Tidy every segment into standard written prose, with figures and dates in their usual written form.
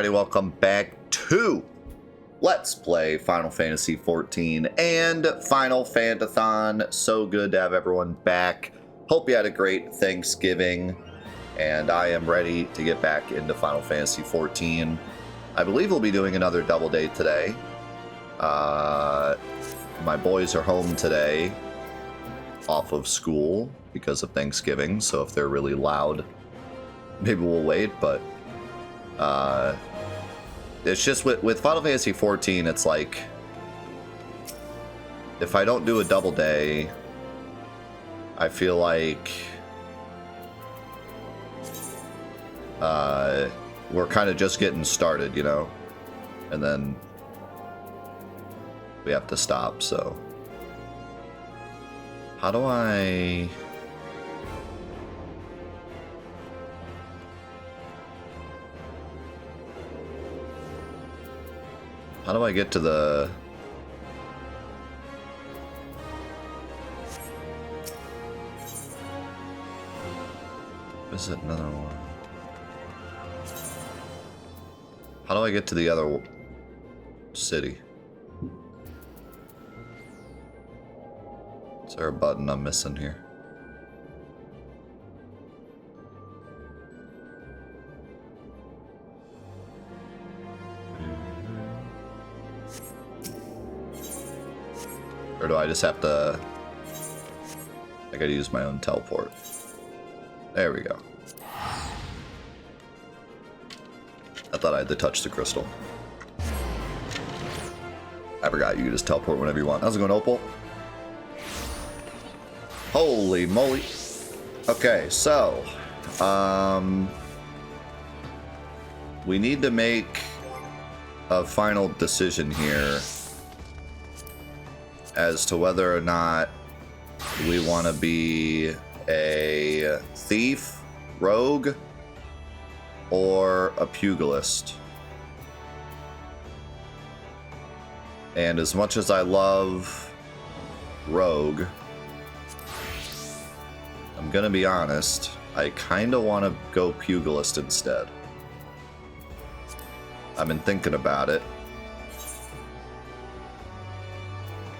everybody, welcome back to Let's Play Final Fantasy XIV and Final Fantathon. So good to have everyone back. Hope you had a great Thanksgiving, and I am ready to get back into Final Fantasy XIV. I believe we'll be doing another double day today. My boys are home today off of school because of Thanksgiving, so if they're really loud, maybe we'll wait, but it's just with Final Fantasy XIV, it's like, if I don't do a double day, I feel like we're kind of just getting started, you know? And then we have to stop, so. How do I... How do I get to the... Visit another one. How do I get to the other city? Is there a button I'm missing here? Or do I just have to... I gotta use my own teleport. There we go. I thought I had to touch the crystal. I forgot you could just teleport whenever you want. How's it going, Opal? Holy moly. Okay, so... we need to make a final decision here as to whether or not we want to be a thief, rogue, or a pugilist. And as much as I love rogue, I'm gonna be honest, I kind of want to go pugilist instead. I've been thinking about it.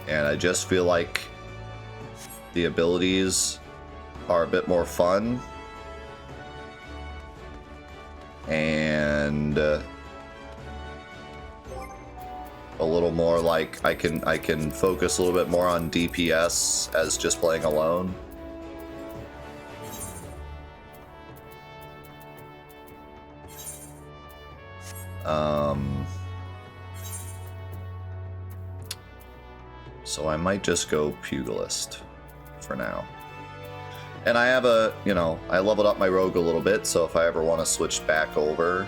And I just feel like the abilities are a bit more fun. And a little more like I can focus a little bit more on DPS as just playing alone. So I might just go pugilist for now. And I have a, you know, I leveled up my rogue a little bit, so if I ever want to switch back over,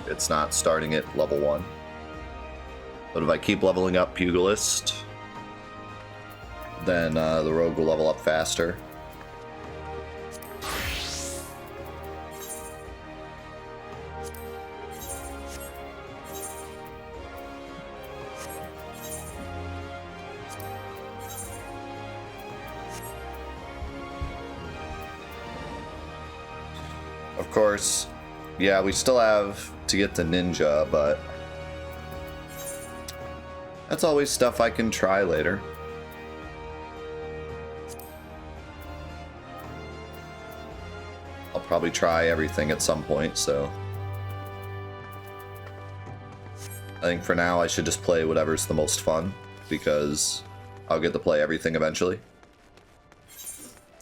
it's not starting at level 1. But if I keep leveling up pugilist, then the rogue will level up faster. Of course, yeah, we still have to get to ninja, but that's always stuff I can try later. I'll probably try everything at some point, so I think for now I should just play whatever's the most fun, because I'll get to play everything eventually.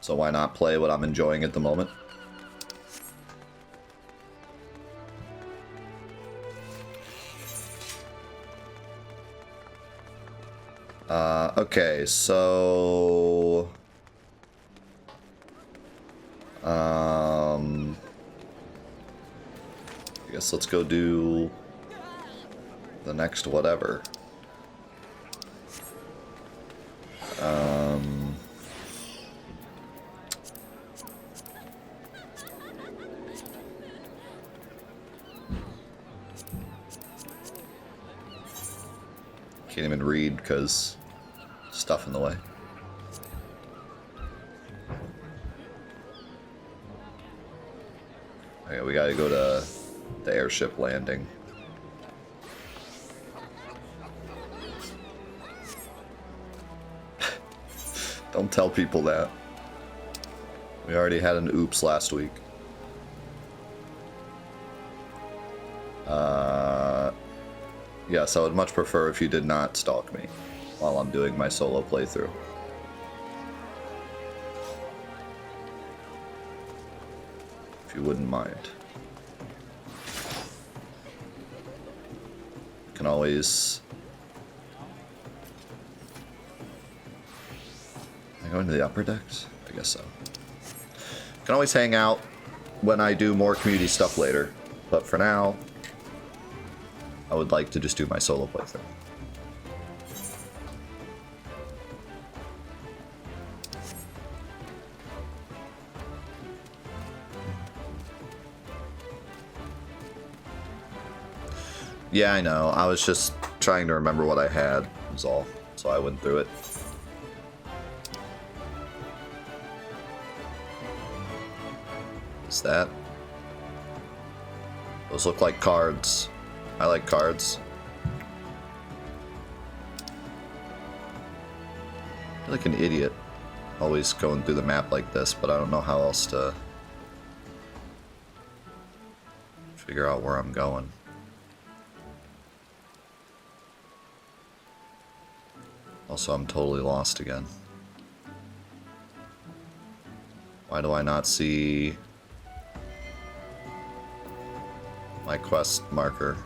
So why not play what I'm enjoying at the moment? Okay, so... I guess let's go do the next whatever. Can't even read because stuff in the way. Okay, we gotta go to the airship landing. Don't tell people that. We already had an oops last week. Yes, I would much prefer if you did not stalk me while I'm doing my solo playthrough. If you wouldn't mind. You can always... Am I going to the upper decks? I guess so. You can always hang out when I do more community stuff later. But for now, I would like to just do my solo playthrough. Yeah, I know. I was just trying to remember what I had, was all. So I went through it. What's that? Those look like cards. I like cards. I feel like an idiot. Always going through the map like this, but I don't know how else to figure out where I'm going. Also, I'm totally lost again. Why do I not see my quest marker?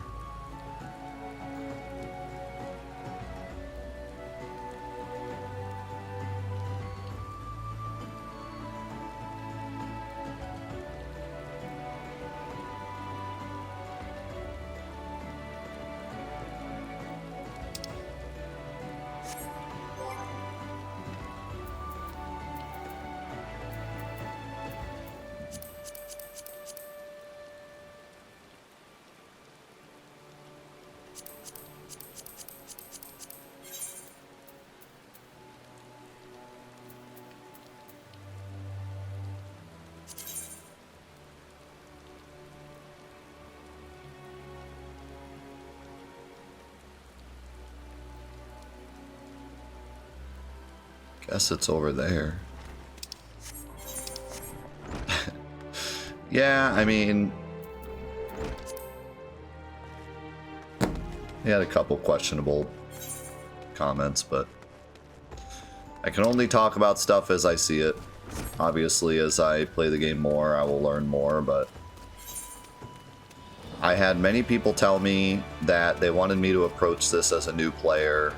Guess it's over there. Yeah, I mean... He had a couple questionable comments, but... I can only talk about stuff as I see it. Obviously, as I play the game more, I will learn more, but... I had many people tell me that they wanted me to approach this as a new player,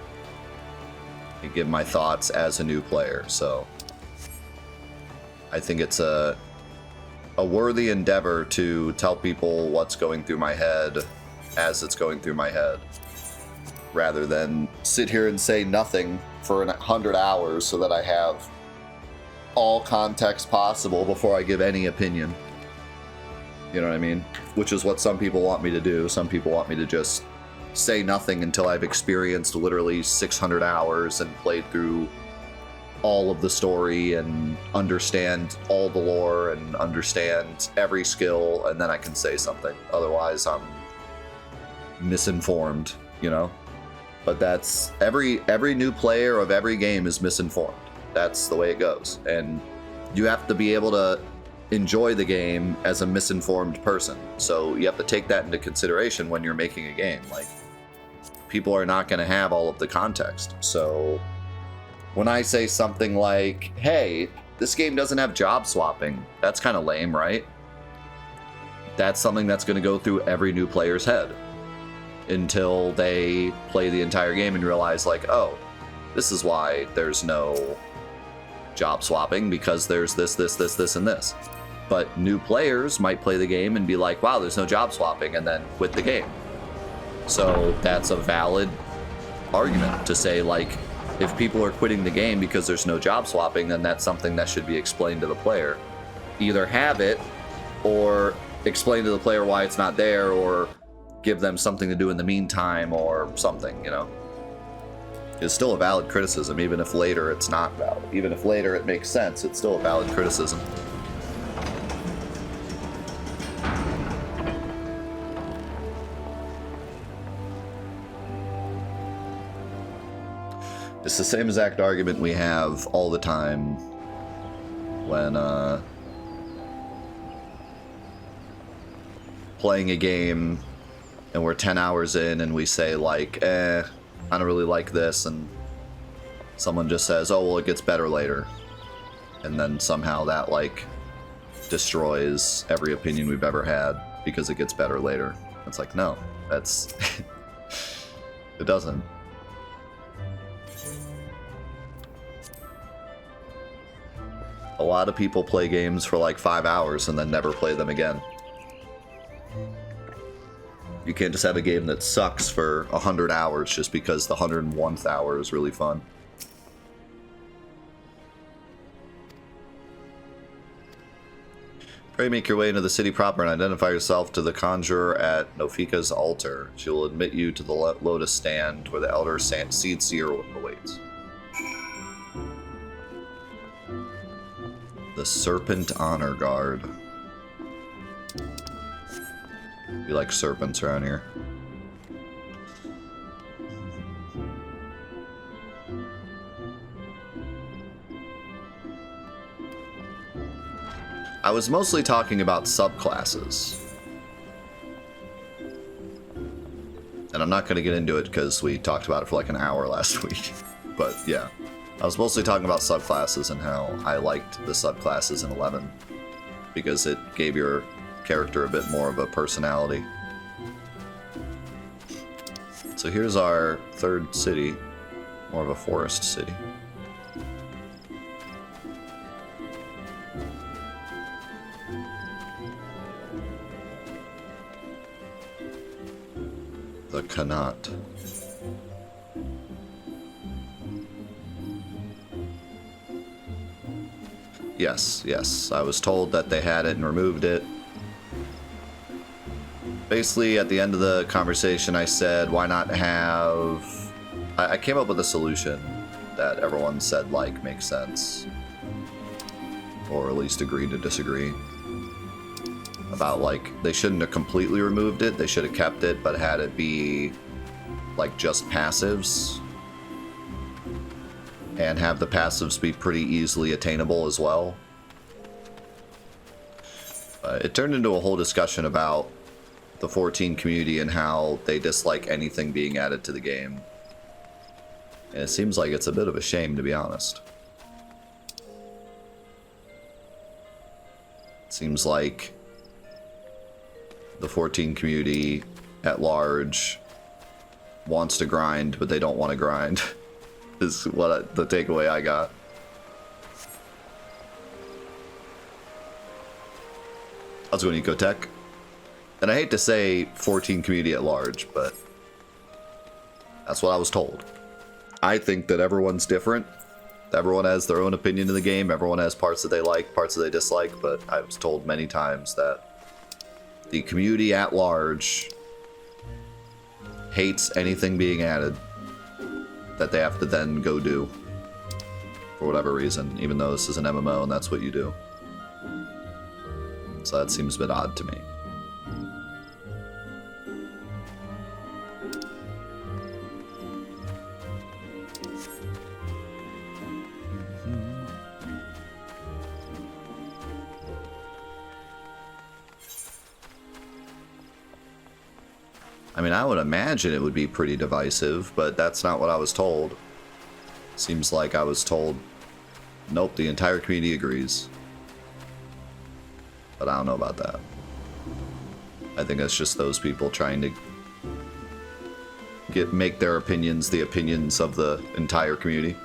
and give my thoughts as a new player, so I think it's a worthy endeavor to tell people what's going through my head as it's going through my head, rather than sit here and say nothing for 100 hours so that I have all context possible before I give any opinion. You know what I mean? Which is what some people want me to do. Some people want me to just say nothing until I've experienced literally 600 hours and played through all of the story and understand all the lore and understand every skill, and then I can say something. Otherwise, I'm misinformed, you know? But that's... Every new player of every game is misinformed. That's the way it goes. And you have to be able to enjoy the game as a misinformed person. So you have to take that into consideration when you're making a game. Like, people are not going to have all of the context. So when I say something like, hey, this game doesn't have job swapping, that's kind of lame, right? That's something that's going to go through every new player's head until they play the entire game and realize, like, oh, this is why there's no job swapping, because there's this, and this. But new players might play the game and be like, wow, there's no job swapping, and then quit the game. So that's a valid argument to say, like, if people are quitting the game because there's no job swapping, then that's something that should be explained to the player. Either have it, or explain to the player why it's not there, or give them something to do in the meantime, or something, you know? It's still a valid criticism, even if later it's not valid. Even if later it makes sense, it's still a valid criticism. It's the same exact argument we have all the time when playing a game and we're 10 hours in and we say like, I don't really like this, and someone just says, oh, well, it gets better later. And then somehow that like destroys every opinion we've ever had because it gets better later. It's like, no, that's... it doesn't. A lot of people play games for like 5 hours and then never play them again. You can't just have a game that sucks for 100 hours just because the 101th hour is really fun. Pray make your way into the city proper and identify yourself to the conjurer at Nofika's altar. She will admit you to the lotus stand where the elder seed seer awaits. The Serpent Honor Guard. We like serpents around here. I was mostly talking about subclasses. And I'm not going to get into it because we talked about it for like an hour last week. But yeah. I was mostly talking about subclasses and how I liked the subclasses in 11 because it gave your character a bit more of a personality. So here's our third city, more of a forest city. The Kanat. Yes, I was told that they had it and removed it. Basically, at the end of the conversation, I said, why not have... I came up with a solution that everyone said, like, makes sense. Or at least agreed to disagree. About, like, they shouldn't have completely removed it, they should have kept it, but had it be, like, just passives. And have the passives be pretty easily attainable as well. It turned into a whole discussion about the 14 community and how they dislike anything being added to the game. And it seems like it's a bit of a shame, to be honest. It seems like the 14 community at large wants to grind, but they don't want to grind. Is what the takeaway I got. How's it going, Ecotech? And I hate to say 14 community at large, but that's what I was told. I think that everyone's different. Everyone has their own opinion of the game. Everyone has parts that they like, parts that they dislike, but I was told many times that the community at large hates anything being added that they have to then go do for whatever reason, even though this is an MMO and that's what you do. So that seems a bit odd to me. I mean, I would imagine it would be pretty divisive, but that's not what I was told. Seems like I was told, nope, the entire community agrees. But I don't know about that. I think that's just those people trying to make their opinions the opinions of the entire community.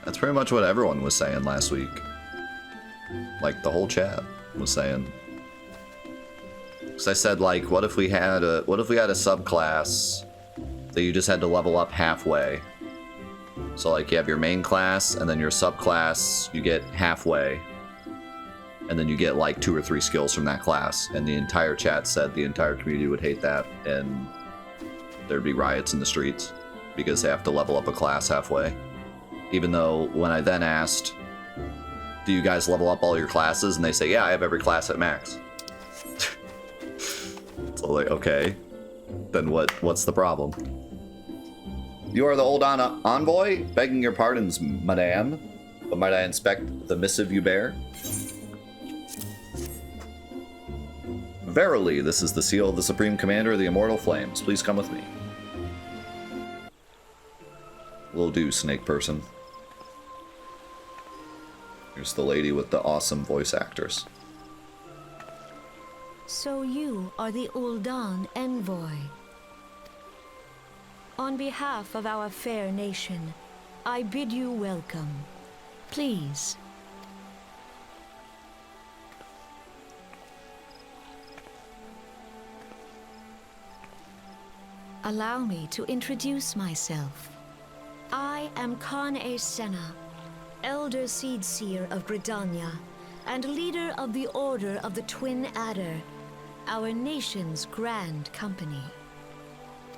That's pretty much what everyone was saying last week. Like, the whole chat was saying. Because I said, like, what if we had a subclass that you just had to level up halfway? So, like, you have your main class, and then your subclass, you get halfway. And then you get, like, 2 or 3 skills from that class. And the entire chat said the entire community would hate that, and there'd be riots in the streets because they have to level up a class halfway. Even though, when I then asked, do you guys level up all your classes? And they say, yeah, I have every class at max. So like, okay, then what's the problem? You are the old envoy? Begging your pardons, madame. But might I inspect the missive you bear? Verily, this is the seal of the Supreme Commander of the Immortal Flames. Please come with me. Will do, snake person. Here's the lady with the awesome voice actors. So you are the Ul'dan envoy. On behalf of our fair nation, I bid you welcome. Please. Allow me to introduce myself. I am Khan-e Senna, Elder Seedseer of Gridania, and leader of the Order of the Twin Adder, our nation's grand company.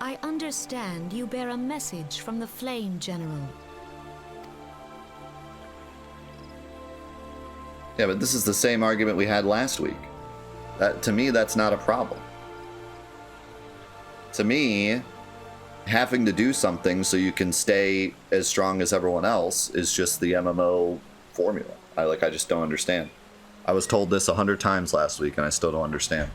I understand you bear a message from the Flame General. Yeah, but this is the same argument we had last week. To me, that's not a problem. To me, having to do something so you can stay as strong as everyone else is just the MMO formula. I just don't understand. I was told this 100 times last week and I still don't understand.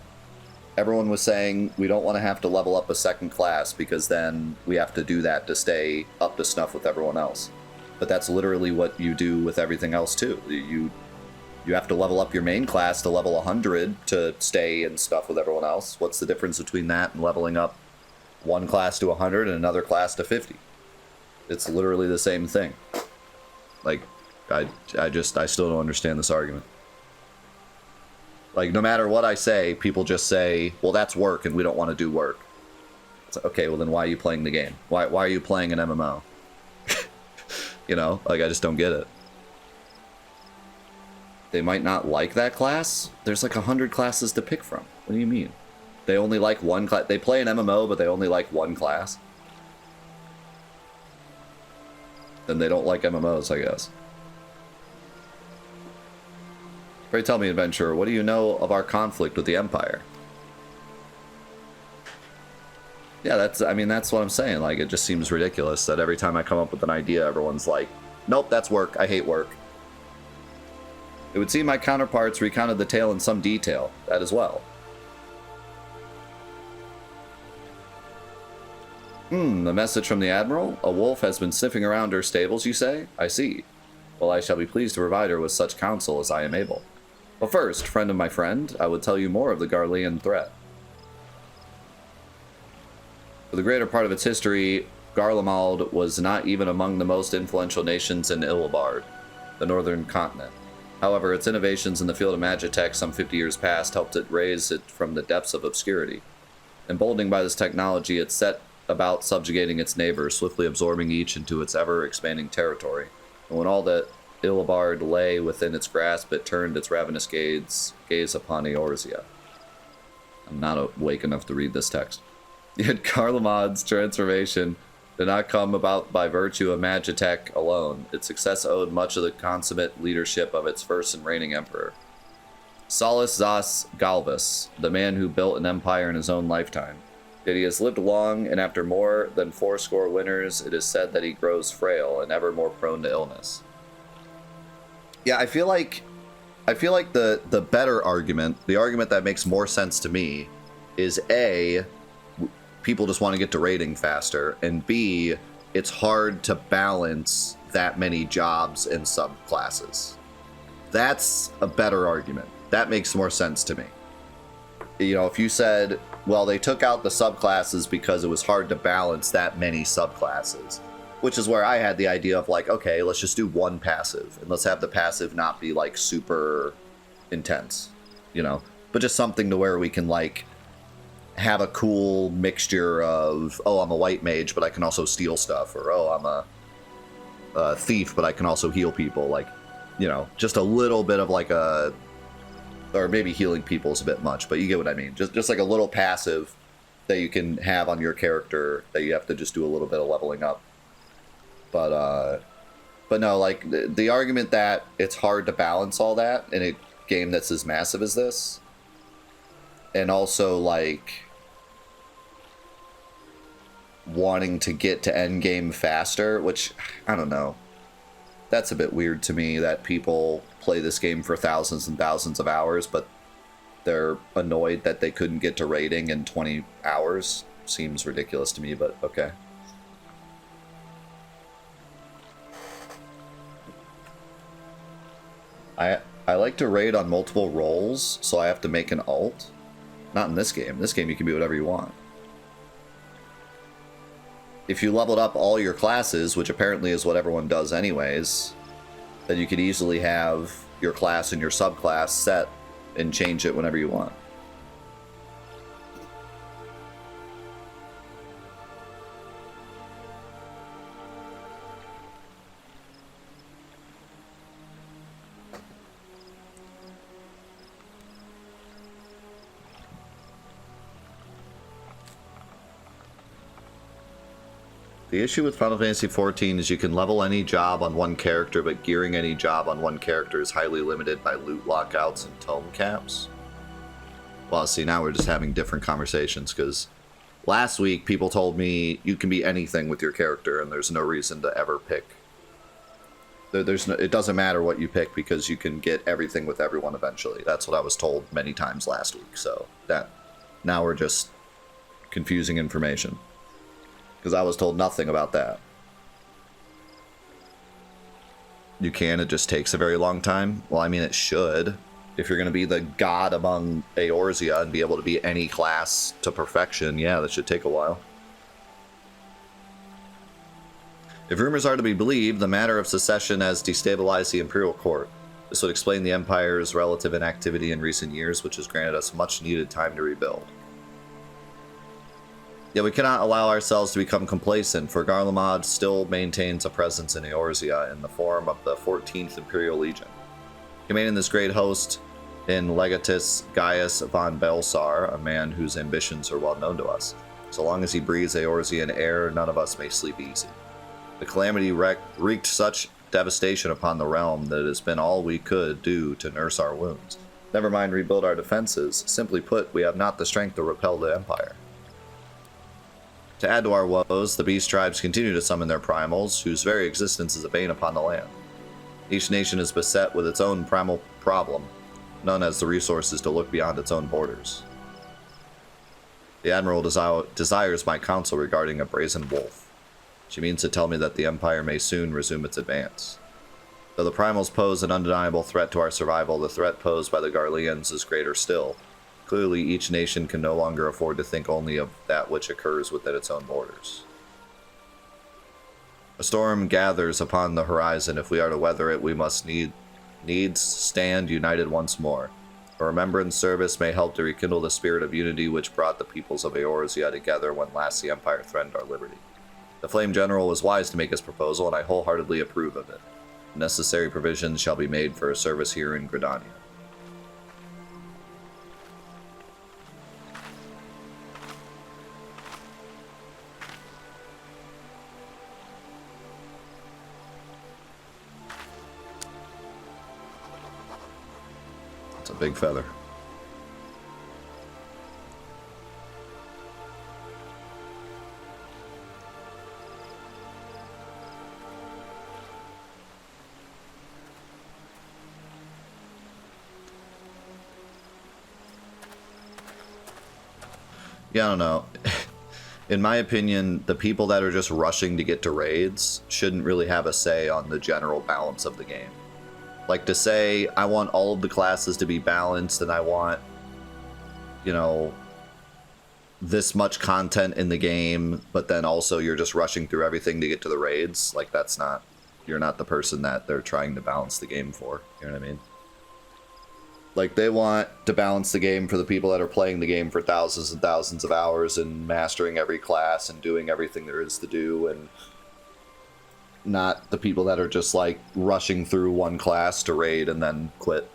Everyone was saying we don't want to have to level up a second class because then we have to do that to stay up to snuff with everyone else. But that's literally what you do with everything else too. You have to level up your main class to level 100 to stay and stuff with everyone else. What's the difference between that and leveling up one class to 100 and another class to 50? It's literally the same thing. Like, I still don't understand this argument. Like, no matter what I say, people just say, well, that's work and we don't want to do work. It's like, okay, well then why are you playing the game? Why are you playing an MMO? You know, like, I just don't get it. They might not like that class. There's like 100 classes to pick from. What do you mean? They only like one class. They play an MMO, but they only like one class. Then they don't like MMOs, I guess. Pray tell me, adventurer, what do you know of our conflict with the Empire? Yeah, that's what I'm saying. Like, it just seems ridiculous that every time I come up with an idea, everyone's like, nope, that's work. I hate work. It would seem my counterparts recounted the tale in some detail, that as well. The message from the Admiral? A wolf has been sniffing around her stables, you say? I see. Well, I shall be pleased to provide her with such counsel as I am able. But first, friend of my friend, I would tell you more of the Garlean threat. For the greater part of its history, Garlemald was not even among the most influential nations in Ilbard, the northern continent. However, its innovations in the field of magitech some 50 years past helped it raise it from the depths of obscurity. Emboldened by this technology, it set about subjugating its neighbors, swiftly absorbing each into its ever-expanding territory. And when all that Ilbard lay within its grasp, it turned its ravenous gaze upon Eorzea. I'm not awake enough to read this text. Yet Garlemad's transformation did not come about by virtue of magitech alone. Its success owed much of the consummate leadership of its first and reigning emperor, Solus Zas Galvus, the man who built an empire in his own lifetime. Yet he has lived long, and after more than 80 winters, it is said that he grows frail and ever more prone to illness. Yeah, I feel like the better argument, the argument that makes more sense to me, is A, people just want to get to raiding faster, and B, it's hard to balance that many jobs and subclasses. That's a better argument. That makes more sense to me. You know, if you said, well, they took out the subclasses because it was hard to balance that many subclasses, which is where I had the idea of like, okay, let's just do one passive, and let's have the passive not be like super intense, you know, but just something to where we can like have a cool mixture of, oh, I'm a white mage, but I can also steal stuff, or oh, I'm a thief, but I can also heal people. Like, you know, just a little bit of like a, or maybe healing people is a bit much, but you get what I mean. Just like a little passive that you can have on your character that you have to just do a little bit of leveling up. But But no, like, the argument that it's hard to balance all that in a game that's as massive as this, and also, like, wanting to get to endgame faster, which, I don't know. That's a bit weird to me that people play this game for thousands and thousands of hours, but they're annoyed that they couldn't get to raiding in 20 hours. Seems ridiculous to me, but okay. I like to raid on multiple rolls, so I have to make an alt. Not in this game. In this game, you can be whatever you want. If you leveled up all your classes, which apparently is what everyone does anyways, then you could easily have your class and your subclass set and change it whenever you want. The issue with Final Fantasy XIV is you can level any job on one character, but gearing any job on one character is highly limited by loot lockouts and tome caps. Well, see, now we're just having different conversations, because last week people told me you can be anything with your character and there's no reason to ever pick. It doesn't matter what you pick because you can get everything with everyone eventually. That's what I was told many times last week, so that now we're just confusing information. Because I was told nothing about that. You can, it just takes a very long time. Well, I mean, it should. If you're going to be the god among Eorzea and be able to be any class to perfection, yeah, that should take a while. If rumors are to be believed, the matter of secession has destabilized the Imperial Court. This would explain the Empire's relative inactivity in recent years, which has granted us much needed time to rebuild. Yet we cannot allow ourselves to become complacent, for Garlemald still maintains a presence in Eorzea in the form of the 14th Imperial Legion. Commanding this great host in Legatus Gaius von Belsar, a man whose ambitions are well known to us. So long as he breathes Eorzean air, none of us may sleep easy. The calamity wreaked such devastation upon the realm that it has been all we could do to nurse our wounds. Never mind rebuild our defenses. Simply put, we have not the strength to repel the Empire. To add to our woes, the beast tribes continue to summon their primals, whose very existence is a bane upon the land. Each nation is beset with its own primal problem. None has the resources to look beyond its own borders. The Admiral desires my counsel regarding a brazen wolf. She means to tell me that the Empire may soon resume its advance. Though the primals pose an undeniable threat to our survival, the threat posed by the Garleans is greater still. Clearly, each nation can no longer afford to think only of that which occurs within its own borders. A storm gathers upon the horizon. If we are to weather it, we must needs stand united once more. A remembrance service may help to rekindle the spirit of unity which brought the peoples of Eorzea together when last the Empire threatened our liberty. The Flame General was wise to make his proposal, and I wholeheartedly approve of it. Necessary provisions shall be made for a service here in Gridania. It's a big feather. Yeah, I don't know. In my opinion, the people that are just rushing to get to raids shouldn't really have a say on the general balance of the game. Like, to say, I want all of the classes to be balanced and I want, you know, this much content in the game, but then also you're just rushing through everything to get to the raids. Like, that's not, you're not the person that they're trying to balance the game for. You know what I mean? Like, they want to balance the game for the people that are playing the game for thousands and thousands of hours and mastering every class and doing everything there is to do, and not the people that are just, like, rushing through one class to raid and then quit.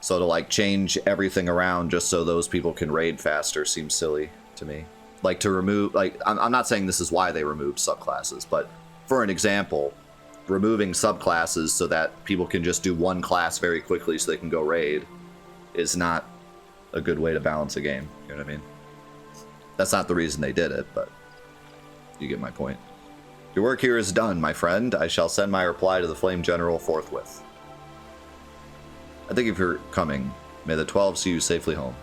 So to, like, change everything around just so those people can raid faster seems silly to me. Like, to remove, like, I'm not saying this is why they removed subclasses, but for an example, removing subclasses so that people can just do one class very quickly so they can go raid is not a good way to balance a game. You know what I mean? That's not the reason they did it, but you get my point. Your work here is done, my friend. I shall send my reply to the Flame General forthwith. I thank you for coming. May the 12 see you safely home.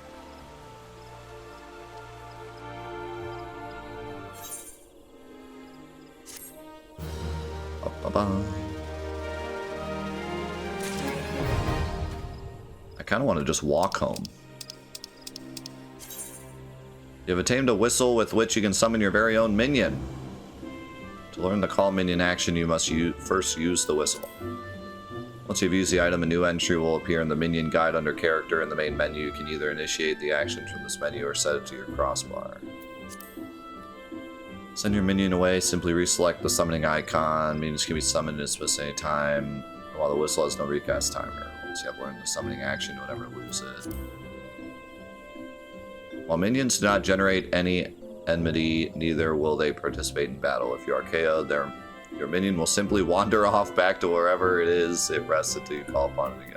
I kind of want to just walk home. You have attained a whistle with which you can summon your very own minion. To learn the call minion action, you must first use the whistle. Once you've used the item, a new entry will appear in the minion guide under character in the main menu. You can either initiate the action from this menu or set it to your crossbar. Send your minion away, simply reselect the summoning icon. Minions can be summoned at a specific time, while the whistle has no recast timer. Once you have learned the summoning action, you'll never lose it. While minions do not generate any enmity, neither will they participate in battle. If you are KO'd, your minion will simply wander off back to wherever it is it rests until you call upon it again.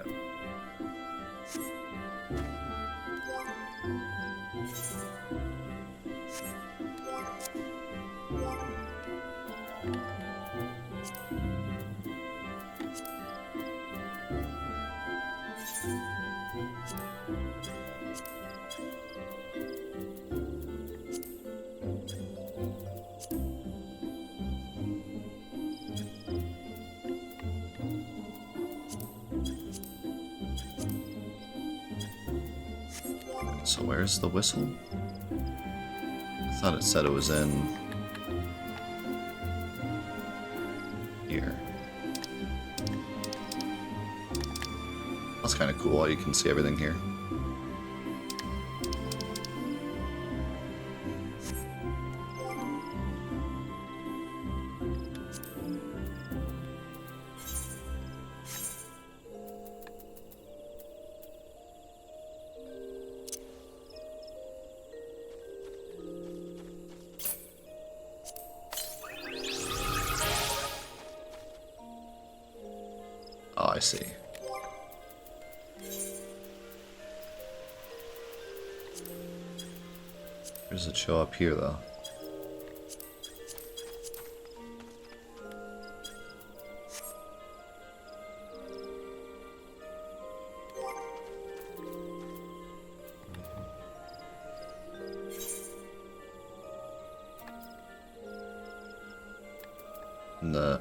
So where's the whistle? I thought it said it was in here. That's kind of cool. You can see everything here. Oh, I see. Where does it show up here, though? In the...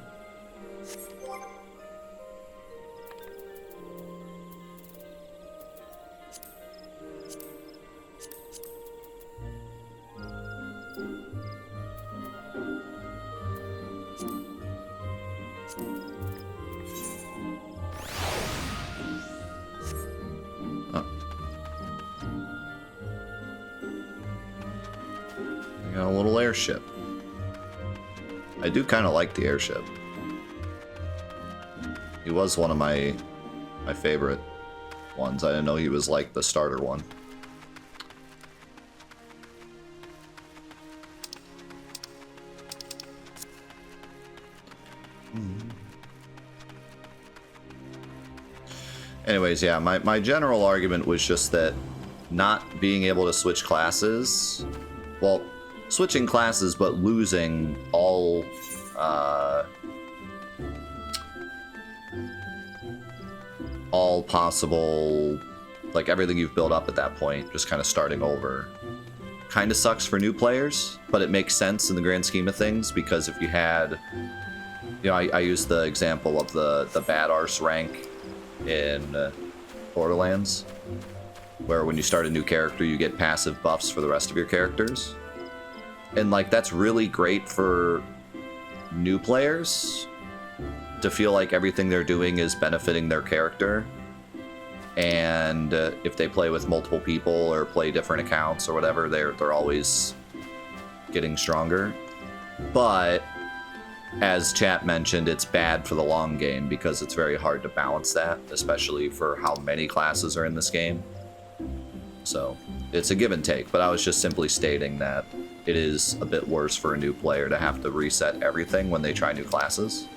a little airship. I do kind of like the airship. He was one of my favorite ones. I didn't know he was like the starter one. Anyways, yeah, my general argument was just that not being able to switch classes, well, switching classes but losing all possible, like everything you've built up at that point, just kind of starting over, kind of sucks for new players, but it makes sense in the grand scheme of things, because if you had, you know, I used the example of the bad arse rank in Borderlands, where when you start a new character you get passive buffs for the rest of your characters, and like that's really great for new players to feel like everything they're doing is benefiting their character, and if they play with multiple people or play different accounts or whatever, they're always getting stronger. But as chat mentioned, it's bad for the long game because it's very hard to balance that, especially for how many classes are in this game. So it's a give and take, but I was just simply stating that it is a bit worse for a new player to have to reset everything when they try new classes.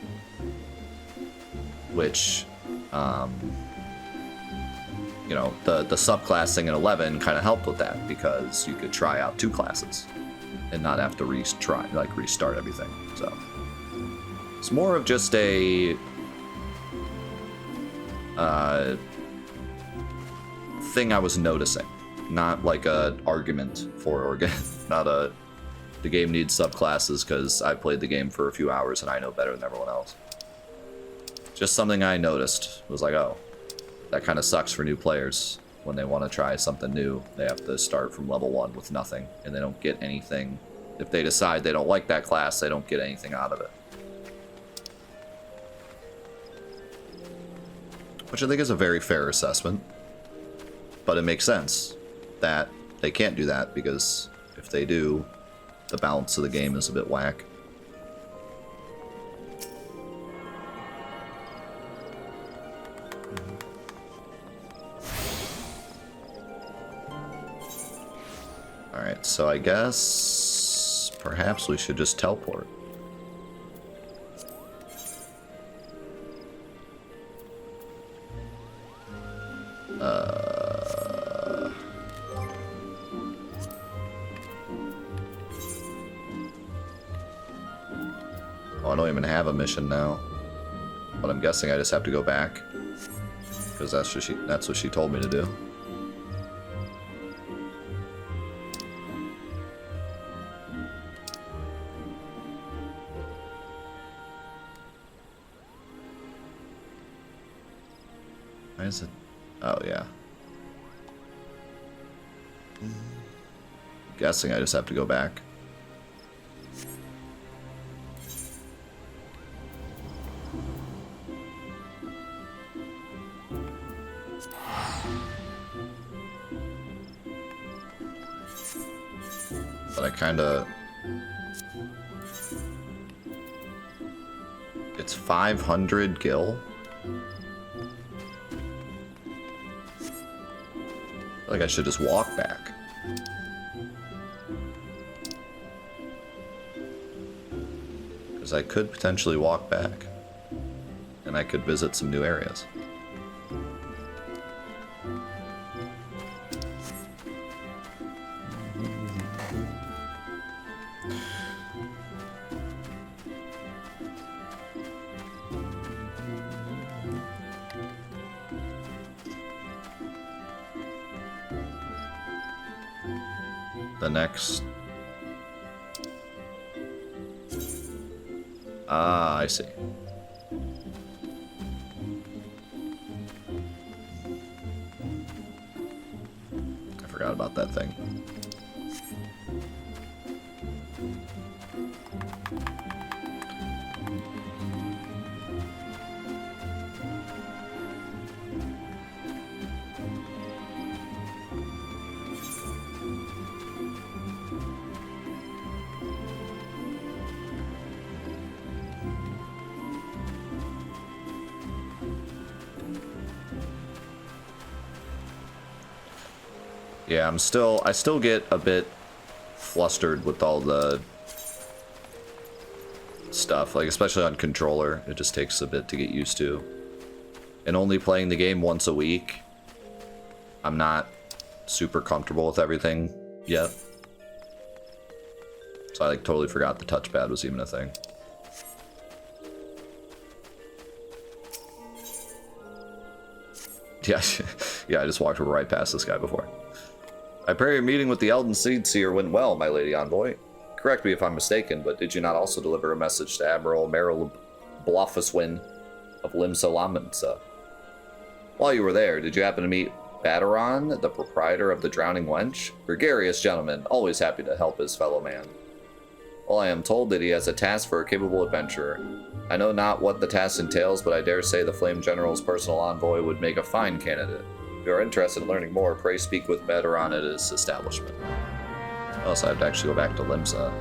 Which, you know, the subclass thing in 11 kind of helped with that, because you could try out 2 classes and not have to restart everything. So it's more of just a thing I was noticing, not like a argument for or against. Not a the game needs subclasses because I played the game for a few hours and I know better than everyone else. Just something I noticed. Was like, oh, that kind of sucks for new players. When they want to try something new, they have to start from level 1 with nothing, and they don't get anything. If they decide they don't like that class, they don't get anything out of it. Which I think is a very fair assessment. But it makes sense that they can't do that, because if they do, the balance of the game is a bit whack. Alright, so I guess perhaps we should just teleport. Oh, I don't even have a mission now. But I'm guessing I just have to go back, because that's what she told me to do. Why is it? Oh, yeah. Guessing I just have to go back. But I kinda... It's 500 gil? I feel like I should just walk back. Because I could potentially walk back. And I could visit some new areas. The next... Ah, I see. I forgot about that thing. Yeah, I still get a bit flustered with all the stuff, like especially on controller. It just takes a bit to get used to. And only playing the game once a week, I'm not super comfortable with everything yet. So I like totally forgot the touchpad was even a thing. Yeah, yeah, I just walked right past this guy before. I pray your meeting with the Elden Seed Seer went well, my lady envoy. Correct me if I'm mistaken, but did you not also deliver a message to Admiral Merrill Blofuswin of Limsa? While you were there, did you happen to meet Bataron, the proprietor of the Drowning Wench? Gregarious gentleman, always happy to help his fellow man. Well, I am told that he has a task for a capable adventurer. I know not what the task entails, but I dare say the Flame General's personal envoy would make a fine candidate. If you are interested in learning more, pray speak with Bataron at his establishment. Also, I have to actually go back to Limsa,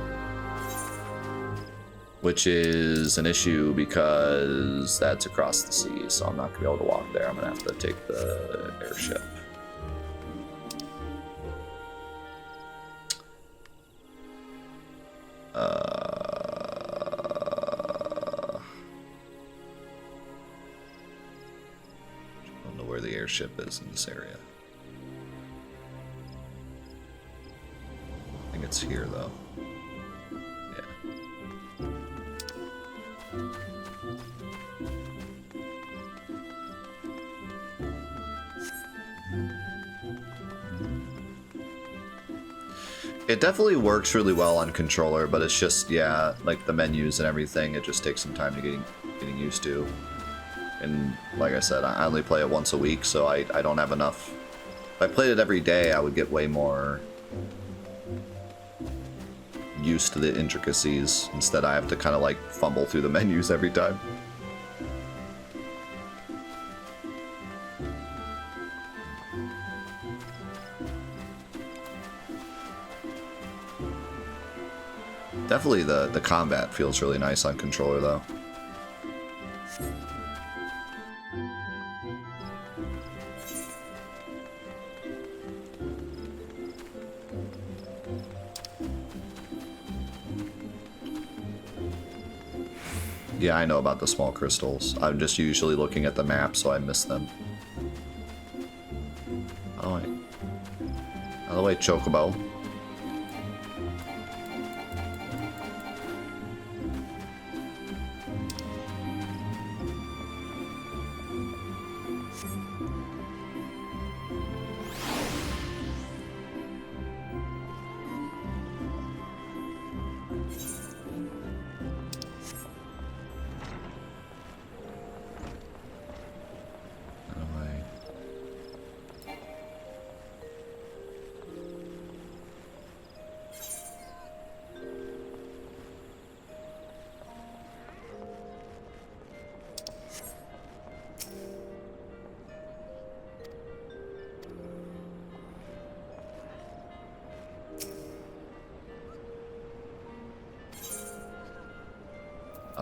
which is an issue because that's across the sea, so I'm not going to be able to walk there. I'm going to have to take the airship. where the airship is in this area. I think it's here, though. Yeah. It definitely works really well on controller, but it's just, yeah, like the menus and everything, it just takes some time to getting used to. And like I said, I only play it once a week, so I don't have enough. If I played it every day, I would get way more used to the intricacies. Instead, I have to kind of like fumble through the menus every time. Definitely the combat feels really nice on controller, though. Yeah, I know about the small crystals. I'm just usually looking at the map, so I miss them. Oh, wait. Out of the way, Chocobo.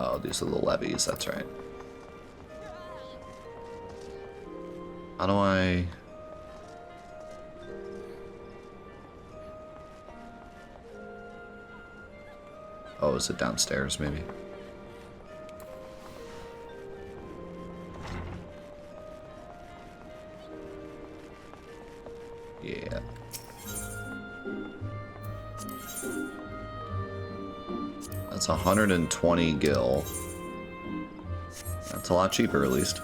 Oh, these are the levies, that's right. How do I... Oh, is it downstairs, maybe? Yeah. That's 120 gil. That's a lot cheaper, at least.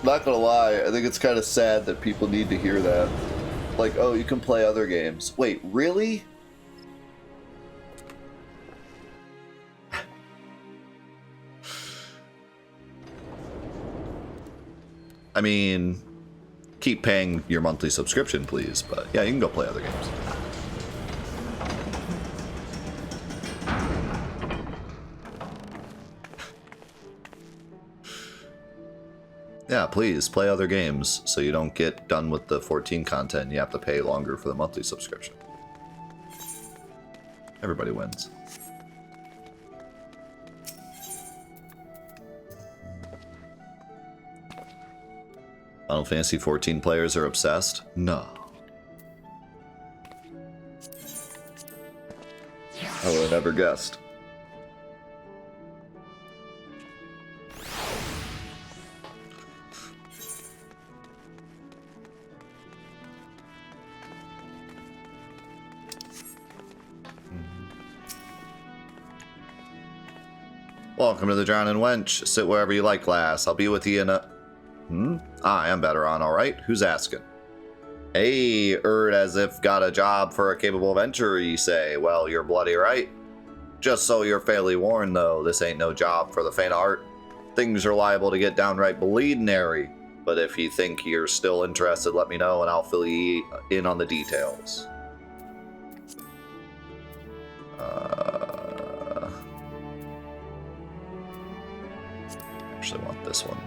Not gonna lie, I think it's kind of sad that people need to hear that. Like, oh, you can play other games. Wait, really? I mean, keep paying your monthly subscription, please. But yeah, you can go play other games. Yeah, please play other games so you don't get done with the 14 content and you have to pay longer for the monthly subscription. Everybody wins. Final Fantasy XIV players are obsessed? No. I would have never guessed. Welcome to the Drowning Wench. Sit wherever you like, lass. I'll be with you in a... I am better on, alright. Who's asking? Hey, as if got a job for a capable venturer, you say. Well, you're bloody right. Just so you're fairly warned, though, this ain't no job for the faint of heart. Things are liable to get downright bleedin'-ary. But if you think you're still interested, let me know and I'll fill you in on the details. Actually want this one.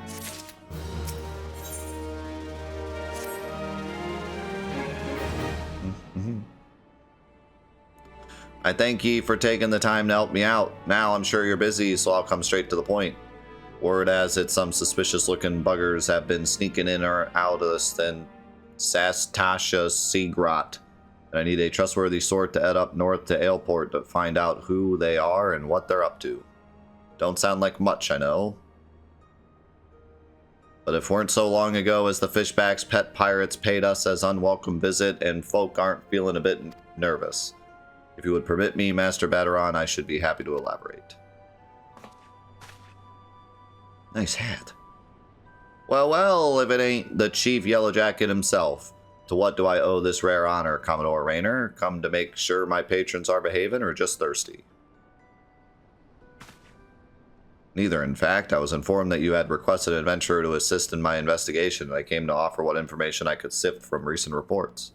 I thank ye for taking the time to help me out. Now I'm sure you're busy, so I'll come straight to the point. Word has it some suspicious-looking buggers have been sneaking in or out of the Sastasha Sea Grot. And I need a trustworthy sort to head up north to Aleport to find out who they are and what they're up to. Don't sound like much, I know. But if weren't so long ago as the Fishback's pet pirates paid us as unwelcome visit and folk aren't feeling a bit nervous. If you would permit me, Master Bateron, I should be happy to elaborate. Nice hat. Well, if it ain't the Chief Yellowjacket himself. To what do I owe this rare honor, Commodore Raynor? Come to make sure my patrons are behaving or just thirsty? Neither, in fact. I was informed that you had requested an adventurer to assist in my investigation, and I came to offer what information I could sift from recent reports.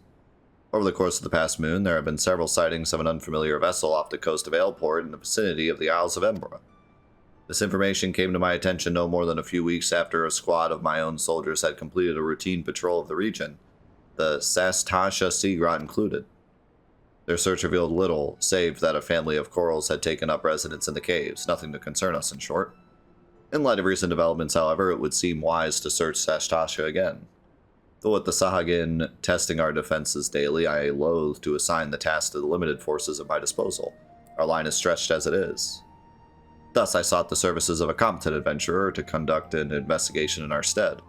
Over the course of the past moon, there have been several sightings of an unfamiliar vessel off the coast of Aleport in the vicinity of the Isles of Embra. This information came to my attention no more than a few weeks after a squad of my own soldiers had completed a routine patrol of the region, the Sastasha Sea Grot included. Their search revealed little, save that a family of corals had taken up residence in the caves, nothing to concern us in short. In light of recent developments, however, it would seem wise to search Sastasha again. Though with the Sahagin testing our defenses daily, I loathe to assign the task to the limited forces at my disposal. Our line is stretched as it is. Thus, I sought the services of a competent adventurer to conduct an investigation in our stead.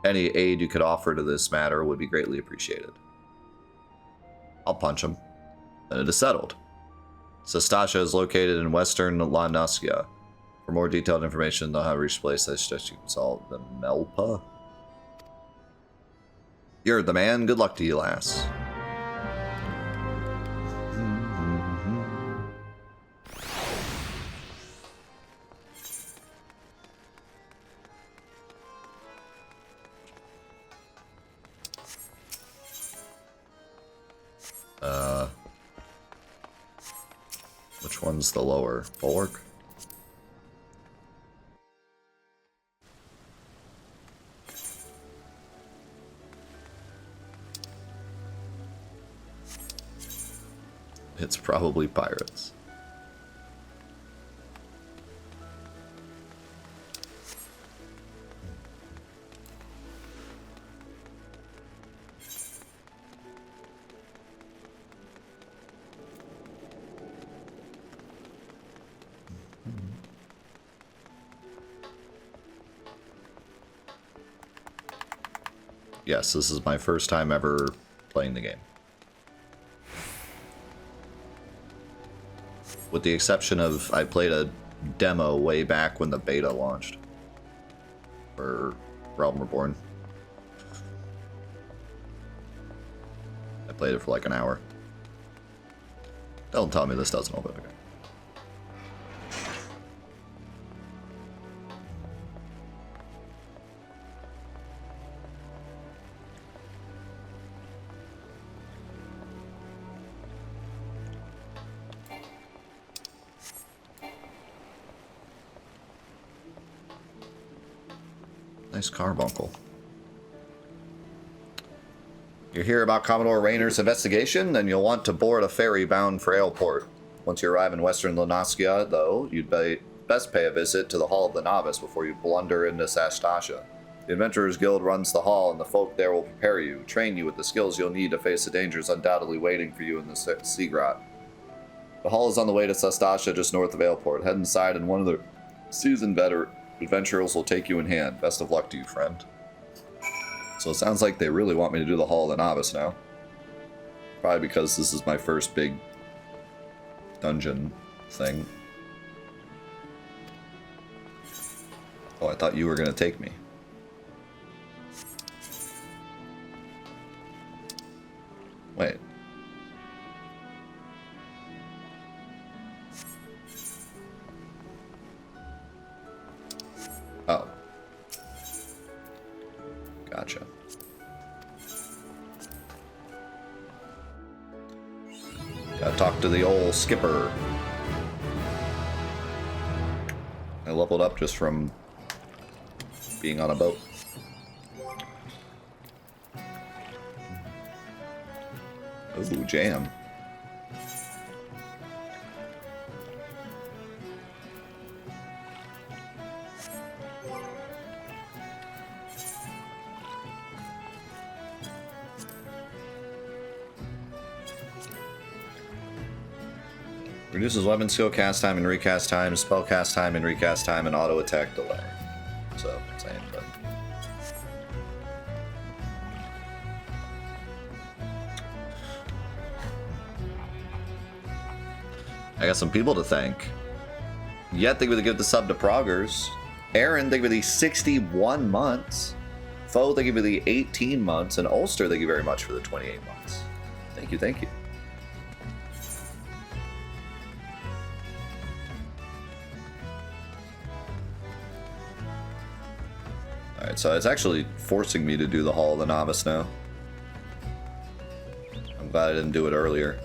Any aid you could offer to this matter would be greatly appreciated. I'll punch him. Then it is settled. Sastasha is located in western Lanaskia. For more detailed information on how to reach the place, I suggest you consult the Melpa. You're the man. Good luck to you, lass. Which one's the lower? Bulwark? It's probably pirates. Yes, this is my first time ever playing the game. With the exception of, I played a demo way back when the beta launched. For Realm Reborn. I played it for like an hour. Don't tell me this doesn't open again. Nice carbuncle. You hear about Commodore Raynor's investigation? Then you'll want to board a ferry bound for Aleport. Once you arrive in western Lanaskia, though, you'd best pay a visit to the Hall of the Novice before you blunder into Sastasha. The Adventurers Guild runs the hall, and the folk there will prepare you, train you with the skills you'll need to face the dangers undoubtedly waiting for you in the Sea Grot. The hall is on the way to Sastasha, just north of Aleport. Head inside, and one of the seasoned adventurers will take you in hand. Best of luck to you, friend. So it sounds like they really want me to do the Hall of the Novice now. Probably because this is my first big dungeon thing. Oh, I thought you were going to take me. Wait. Oh. Gotcha. Gotta talk to the old skipper. I leveled up just from being on a boat. Ooh, jam. Reduces weapon skill cast time and recast time, spell cast time and recast time, and auto attack delay. So, same, but. I got some people to thank. Yet, thank you for the gift of sub to Proggers. Aaron, thank you for the 61 months. Foe, thank you for the 18 months. And Ulster, thank you very much for the 28 months. Thank you, thank you. Alright, so it's actually forcing me to do the Hall of the Novice now. I'm glad I didn't do it earlier.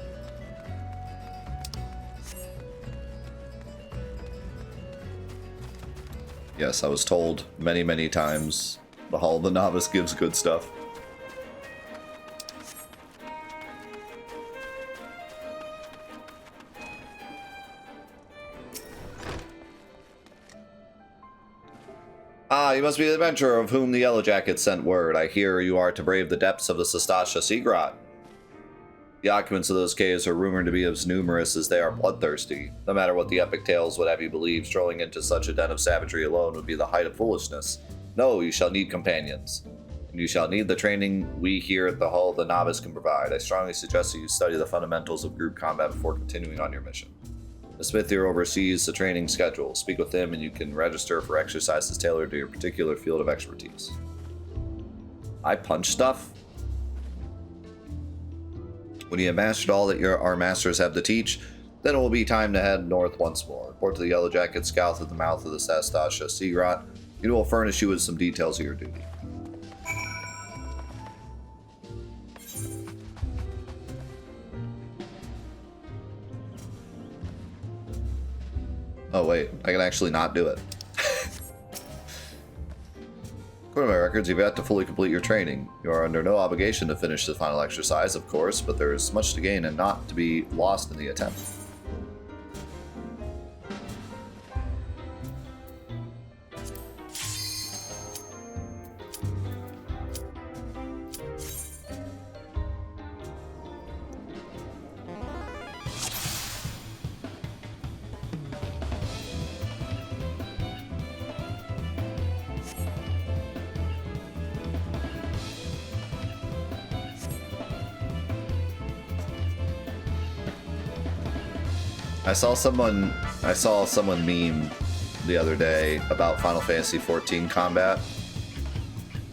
Yes, I was told many, many times the Hall of the Novice gives good stuff. Ah, you must be the adventurer of whom the Yellow Jackets sent word. I hear you are to brave the depths of the Sestasha Sea Grot. The occupants of those caves are rumored to be as numerous as they are bloodthirsty. No matter what the epic tales would have you believe, strolling into such a den of savagery alone would be the height of foolishness. No, you shall need companions. And you shall need the training we here at the Hall of the Novice can provide. I strongly suggest that you study the fundamentals of group combat before continuing on your mission. The smith here oversees the training schedule. Speak with him and you can register for exercises tailored to your particular field of expertise. I punch stuff? When you have mastered all that our masters have to teach, then it will be time to head north once more. Report to the Yellow Jacket Scout at the mouth of the Sestasha Sea Grot. It will furnish you with some details of your duty. Oh wait, I can actually not do it. According to my records, you've yet to fully complete your training. You are under no obligation to finish the final exercise, of course, but there is much to gain and not to be lost in the attempt. I saw someone meme the other day about Final Fantasy XIV combat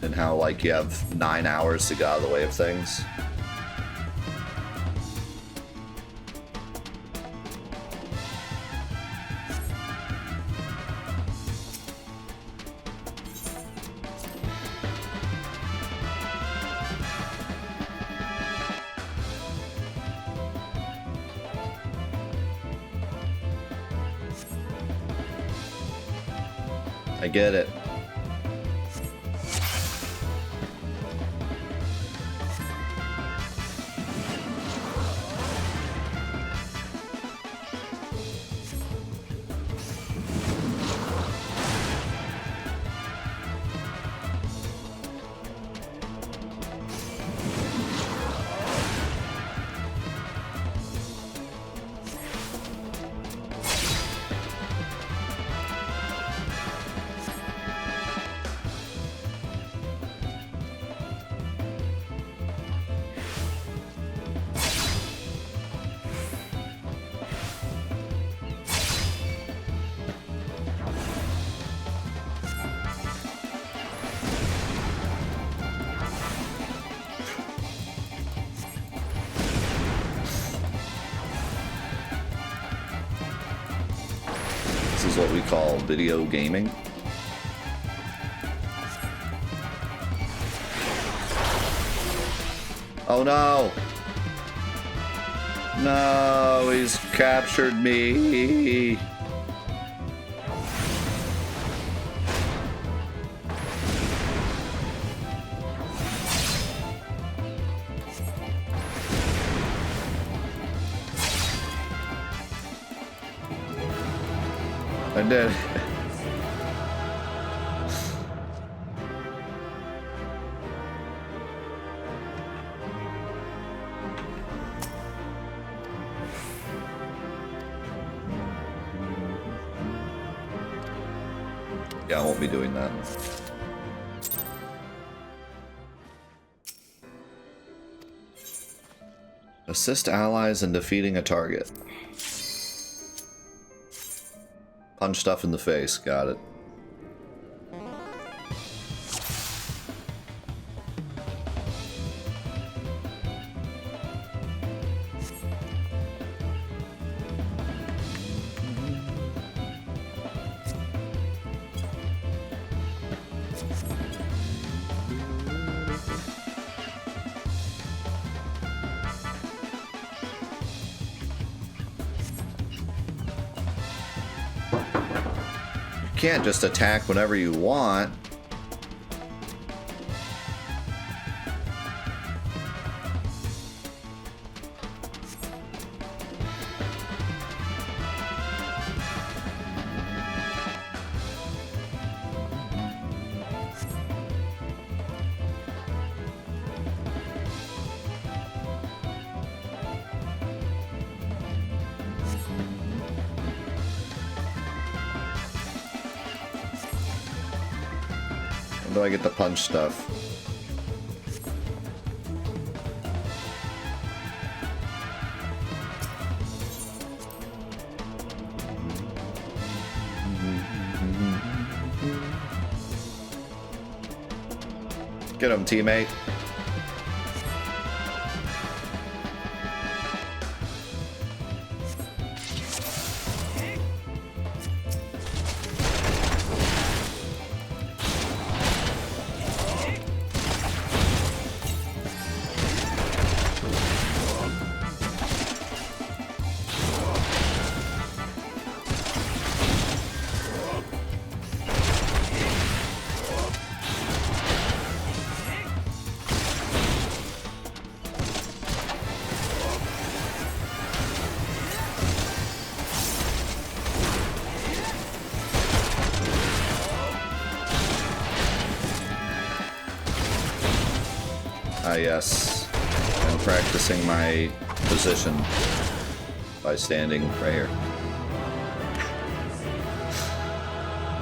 and how like you have 9 hours to get out of the way of things. I get it. This is what we call video gaming. Oh no! No, he's captured me! I did. Yeah, I won't be doing that. Assist allies in defeating a target. Punch stuff in the face. Got it. You can't just attack whenever you want. When do I get the punch stuff? Get him, teammate. Yes, I'm practicing my position by standing right here.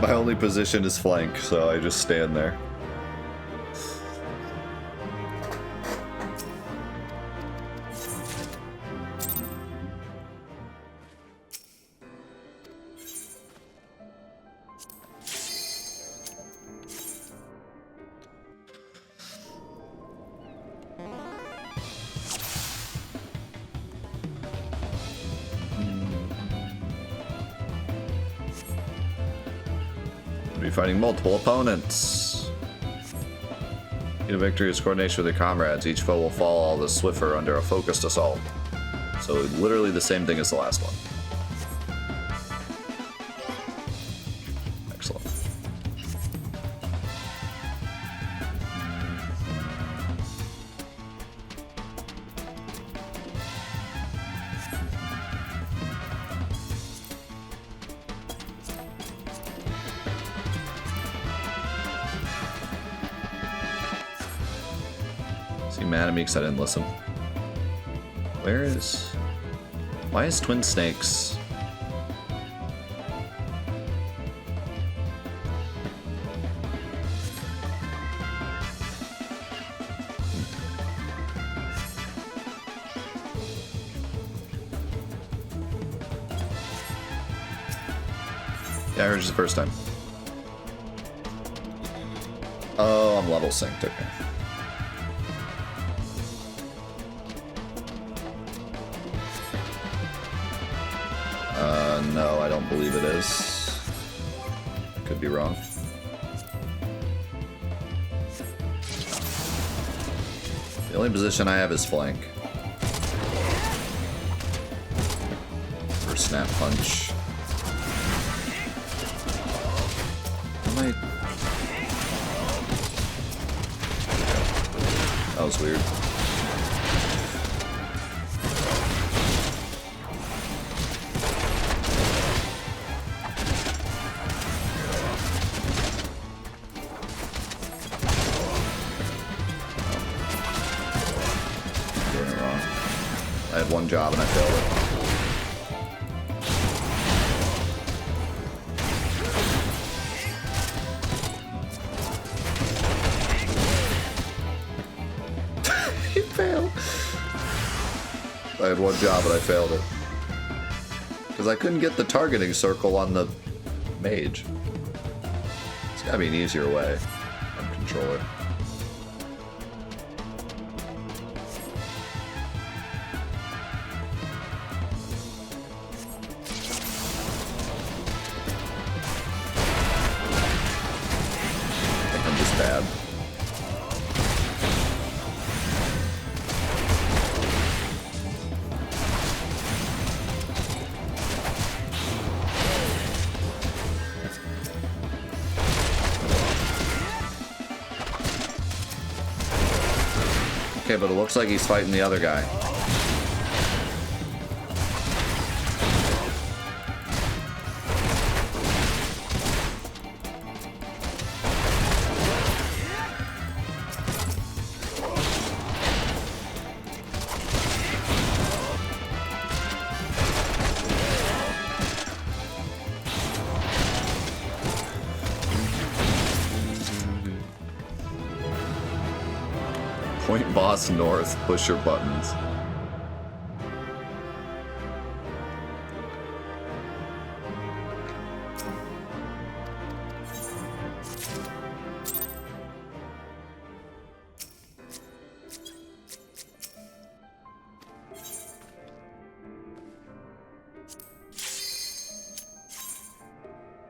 My only position is flank, so I just stand there. Be fighting multiple opponents. Get a victory is coordination with your comrades. Each foe will fall all the swifter under a focused assault. So literally the same thing as the last one. Excellent. Is he mad at me because I didn't listen? Why is Twin Snakes? Yeah, I heard you the first time. Oh, I'm level synced, okay. No, I don't believe it is. I could be wrong. The only position I have is flank. For snap punch. That was weird. I had one job and I failed it. I had one job and I failed it. Because I couldn't get the targeting circle on the mage. There's gotta be an easier way on controller. I think I'm just bad. Okay, but it looks like he's fighting the other guy. Point boss north, push your buttons.